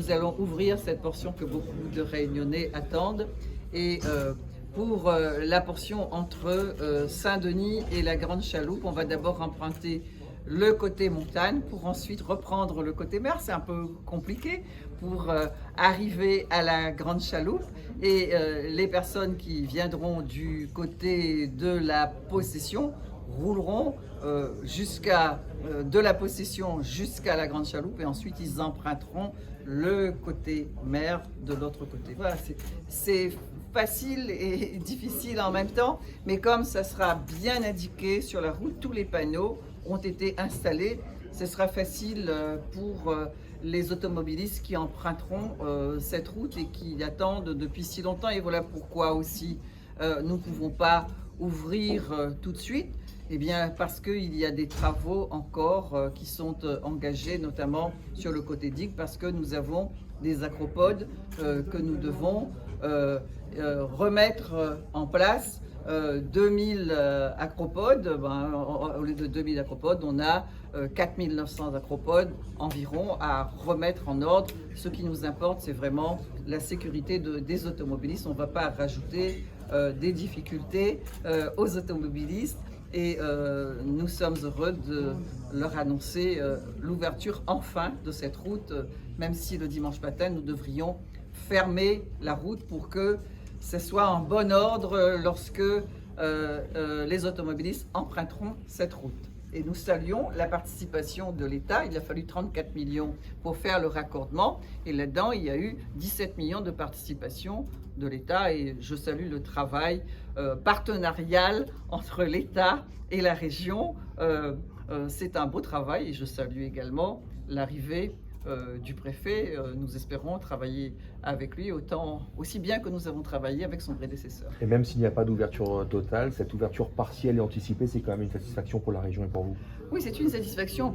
nous allons ouvrir cette portion que beaucoup de Réunionnais attendent. Et pour la portion entre Saint-Denis et la Grande Chaloupe, on va d'abord emprunter le côté montagne pour ensuite reprendre le côté mer. C'est un peu compliqué pour arriver à la Grande Chaloupe. Et les personnes qui viendront du côté de la possession rouleront de la possession jusqu'à la Grande Chaloupe et ensuite ils emprunteront le côté mer de l'autre côté. Voilà, c'est facile et difficile en même temps, mais comme ça sera bien indiqué sur la route, tous les panneaux ont été installés, ce sera facile pour les automobilistes qui emprunteront cette route et qui attendent depuis si longtemps. Et voilà pourquoi aussi nous ne pouvons pas ouvrir tout de suite. Eh bien, parce qu'il y a des travaux encore qui sont engagés, notamment sur le côté digue, parce que nous avons des acropodes que nous devons remettre en place. 2000 acropodes, au lieu de 2000 acropodes, on a 4900 acropodes environ à remettre en ordre. Ce qui nous importe, c'est vraiment la sécurité des automobilistes. On ne va pas rajouter des difficultés aux automobilistes. Et nous sommes heureux de leur annoncer l'ouverture enfin de cette route, même si le dimanche matin, nous devrions fermer la route pour que ce soit en bon ordre lorsque les automobilistes emprunteront cette route. Et nous saluons la participation de l'État. Il a fallu 34 millions pour faire le raccordement. Et là-dedans, il y a eu 17 millions de participation de l'État. Et je salue le travail partenarial entre l'État et la région. C'est un beau travail et je salue également l'arrivée du préfet. Nous espérons travailler avec lui aussi bien que nous avons travaillé avec son prédécesseur. Et même s'il n'y a pas d'ouverture totale, cette ouverture partielle et anticipée, c'est quand même une satisfaction pour la région et pour vous? Oui, c'est une satisfaction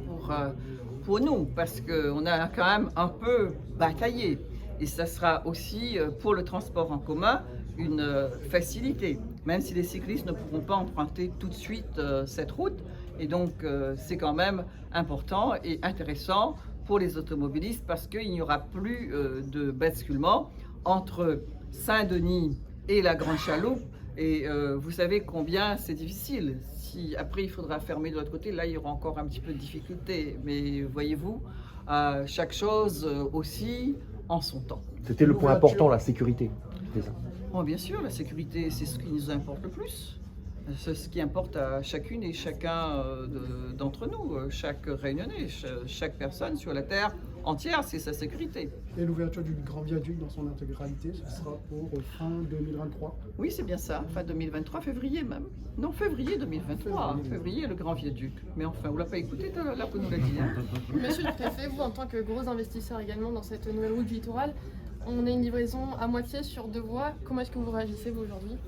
pour nous, parce qu'on a quand même un peu bataillé. Et ça sera aussi pour le transport en commun une facilité, même si les cyclistes ne pourront pas emprunter tout de suite cette route. Et donc, c'est quand même important et intéressant pour les automobilistes parce qu'il n'y aura plus de basculement entre Saint-Denis et la Grande Chaloupe. Et vous savez combien c'est difficile. Si après il faudra fermer de l'autre côté, là il y aura encore un petit peu de difficulté. Mais voyez-vous, chaque chose aussi en son temps. C'était le point important, la sécurité. C'est ça. Bon, bien sûr, la sécurité, c'est ce qui nous importe le plus. C'est ce qui importe à chacune et chacun d'entre nous, chaque Réunionnais, chaque personne sur la terre entière, c'est sa sécurité. Et l'ouverture du grand viaduc dans son intégralité, ce sera pour fin 2023? Oui, c'est bien ça, fin 2023, février même. Non, février 2023, février le grand viaduc. Mais enfin, vous ne l'avez pas écouté là qu'on nous l'a dit. Hein. Monsieur le préfet, vous en tant que gros investisseur également dans cette nouvelle route du littoral, on a une livraison à moitié sur 2 voies. Comment est-ce que vous réagissez vous aujourd'hui?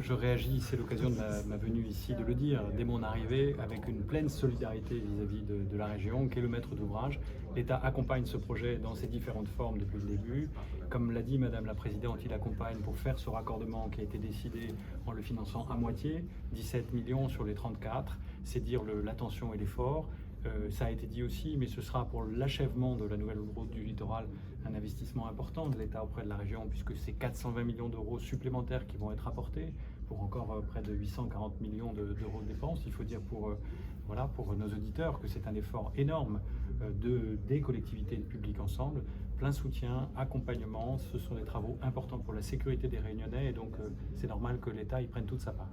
Je réagis, c'est l'occasion de ma venue ici de le dire, dès mon arrivée, avec une pleine solidarité vis-à-vis de la région, qui est le maître d'ouvrage. L'État accompagne ce projet dans ses différentes formes depuis le début. Comme l'a dit Madame la Présidente, il accompagne pour faire ce raccordement qui a été décidé en le finançant à moitié, 17 millions sur les 34, c'est dire l'attention et l'effort. Ça a été dit aussi, mais ce sera pour l'achèvement de la nouvelle route du littoral un investissement important de l'État auprès de la région, puisque c'est 420 millions d'euros supplémentaires qui vont être apportés pour encore près de 840 millions d'euros de dépenses. Il faut dire pour nos auditeurs que c'est un effort énorme des collectivités publiques ensemble. Plein soutien, accompagnement, ce sont des travaux importants pour la sécurité des Réunionnais et donc c'est normal que l'État y prenne toute sa part.